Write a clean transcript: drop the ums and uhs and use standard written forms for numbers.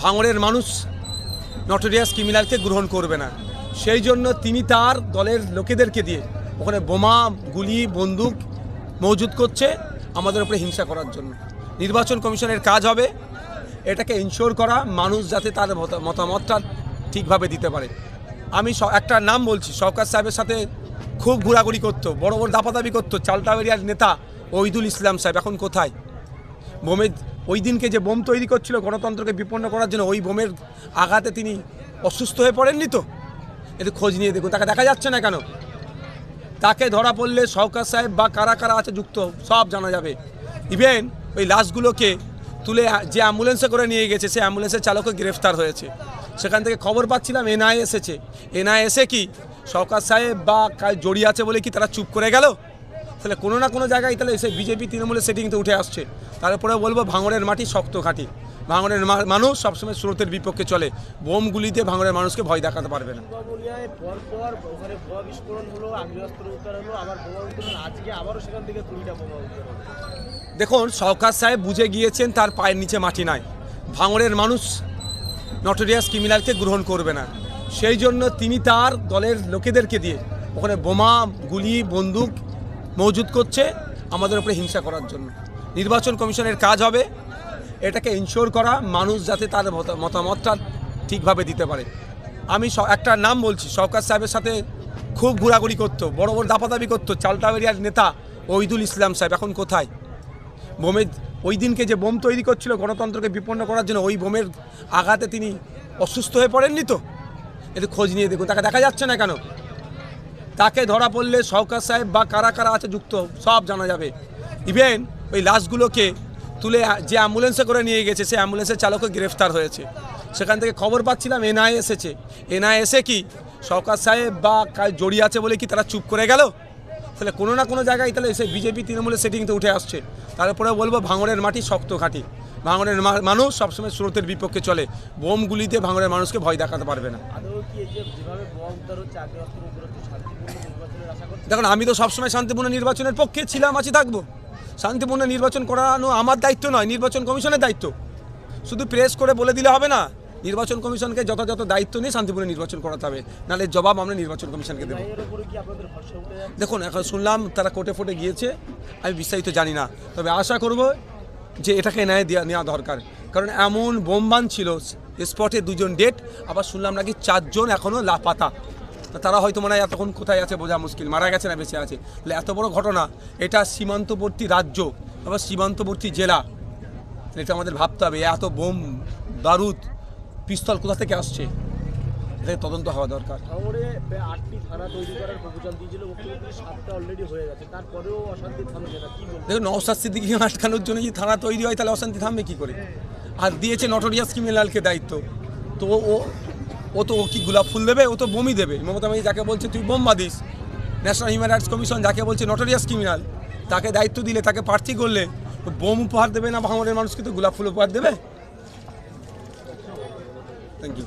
ভাঙড়ের মানুষ নটোরিয়াস ক্রিমিনালকে গ্রহণ করবে না। সেই জন্য তিনি তার দলের লোকেদেরকে দিয়ে ওখানে বোমা গুলি বন্দুক মজুত করছে আমাদের উপরে হিংসা করার জন্য। নির্বাচন কমিশনের কাজ হবে এটাকে ইনশিওর করা, মানুষ যাতে তার মতামতটা ঠিকভাবে দিতে পারে। আমি একটা নাম বলছি, শওকত সাহেবের সাথে খুব ঘোরাঘুরি করতো, বড় বড় দাপাদাপি করতো চালটাবেরিয়ার নেতা ওহিদুল ইসলাম সাহেব এখন কোথায়? বোমের ওই দিনকে যে বোম তৈরি করছিল গণতন্ত্রকে বিপন্ন করার জন্য, ওই বোমের আঘাতে তিনি অসুস্থ হয়ে পড়েননি তো? একটু খোঁজ নিয়ে দেখুন, তাকে দেখা যাচ্ছে না কেন? তাকে ধরা পড়লে শওকত সাহেব বা কারা কারা আছে যুক্ত সব জানা যাবে। ইভেন ওই লাশগুলোকে তুলে যে অ্যাম্বুলেন্সে করে নিয়ে গেছে সেই অ্যাম্বুলেন্সের চালকও গ্রেফতার হয়েছে। সেখান থেকে খবর পাচ্ছিলাম এনআইএ এসেছে। এনআইএ এসে কি শওকত সাহেব বা জড়িয়ে আছে বলে কি তারা চুপ করে গেল? তাহলে কোনো না কোনো জায়গায় তাহলে এসে বিজেপি তৃণমূলের সেটিংতে উঠে আসছে। তারপরে বলবো ভাঙড়ের মাটি শক্ত ঘাঁটি, ভাঙড়ের মানুষ সবসময় স্রোতের বিপক্ষে চলে। বোমগুলিতে ভাঙড়ের মানুষকে ভয় দেখাতে পারবে না। দেখুন, শওকত সাহেব বুঝে গিয়েছেন তার পায়ের নিচে মাটি নাই, ভাঙড়ের মানুষ নটোরিয়াস ক্রিমিনালকে গ্রহণ করবে না। সেই জন্য তিনি তার দলের লোকেদেরকে দিয়ে ওখানে বোমা গুলি বন্দুক মজুত করছে আমাদের উপরে হিংসা করার জন্য। নির্বাচন কমিশনের কাজ হবে এটাকে ইনশিওর করা, মানুষ যাতে তার মতামতটা ঠিকভাবে দিতে পারে। আমি একটা নাম বলছি, শওকত সাহেবের সাথে খুব ঘোরাঘুরি করতো, বড় বড় দাপাদাপি করতো চালটাবেরিয়ার নেতা ওহিদুল ইসলাম সাহেব এখন কোথায়? বোমের ওই দিনকে যে বোম তৈরি করছিল গণতন্ত্রকে বিপন্ন করার জন্য, ওই বোমের আঘাতে তিনি অসুস্থ হয়ে পড়েননি তো? একটু খোঁজ নিয়ে দেখুন, তাকে দেখা যাচ্ছে না কেন? তাকে ধরা পড়লে শওকত সাহেব বা কারা কারা আছে যুক্ত সব জানা যাবে। ইভেন ওই লাশগুলোকে তুলে যে অ্যাম্বুলেন্সে করে নিয়ে গেছে সেই অ্যাম্বুলেন্সের চালকও গ্রেফতার হয়েছে। সেখান থেকে খবর পাচ্ছিলাম এনআইএ এসেছে। এনআইএ এসে কি শওকত সাহেব বা জড়িয়ে আছে বলে কি তারা চুপ করে গেল? তাহলে কোনো না কোনো জায়গায় তাহলে এসে বিজেপি তৃণমূলের সেটিংতে উঠে আসছে। তারপরে বলবো ভাঙড়ের মাটি শক্ত ঘাঁটি, ভাঙড়ের মানুষ সবসময় স্রোতের বিপক্ষে চলে। বোমগুলিতে ভাঙড়ের মানুষকে ভয় দেখাতে পারবে না। দেখুন, আমি তো সবসময় শান্তিপূর্ণ নির্বাচনের পক্ষে ছিলাম, আছি, থাকবো। শান্তিপূর্ণ নির্বাচন করানো আমার দায়িত্ব নয়, নির্বাচন কমিশনের দায়িত্ব। শুধু প্রেস করে বলে দিলে হবে না, নির্বাচন কমিশনকে যথাযথ দায়িত্ব নিয়ে শান্তিপূর্ণ নির্বাচন করাতে হবে, নাহলে জবাব আমরা নির্বাচন কমিশনকে দেবো। দেখুন, এখন শুনলাম তারা কোর্টে ফোটে গিয়েছে, আমি বিস্তারিত জানি না, তবে আশা করব যে এটাকে ন্যায় নেওয়া দরকার। কারণ এমন বোমবান ছিল, স্পটে 2 জন ডেড, আবার শুনলাম নাকি 4 জন এখনও লাপাতা। তারা হয়তো মনে হয় এতক্ষণ কোথায় আছে বোঝা মুশকিল, মারা গেছে না বেঁচে আছে। তাহলে এত বড় ঘটনা, এটা সীমান্তবর্তী রাজ্য আবার সীমান্তবর্তী জেলা, এটা আমাদের ভাবতে হবে। এত বোম বারুদ পিস্তল কোথা থেকে আসছে, এটা তদন্ত হওয়া দরকার। দেখুন, নওশাদ সিদ্দিকীকে আটকানোর জন্য যদি থানা তৈরি হয় তাহলে অশান্তি থামবে কী করে? আর দিয়েছে নটোরিয়াস ক্রিমিনালকে দায়িত্ব, তো ও কি গোলাপ ফুল দেবে? ও তো বোমই দেবে। মমতা ব্যানার্জি যাকে বলছে তুই বোম বাঁধিস, ন্যাশনাল হিউম্যান রাইটস কমিশন যাকে বলছে নটোরিয়াস ক্রিমিনাল, তাকে দায়িত্ব দিলে, তাকে প্রার্থী করলে বোম উপহার দেবে না, ভাঙড়ের মানুষকে তো গোলাপ ফুল উপহার দেবে। Thank you.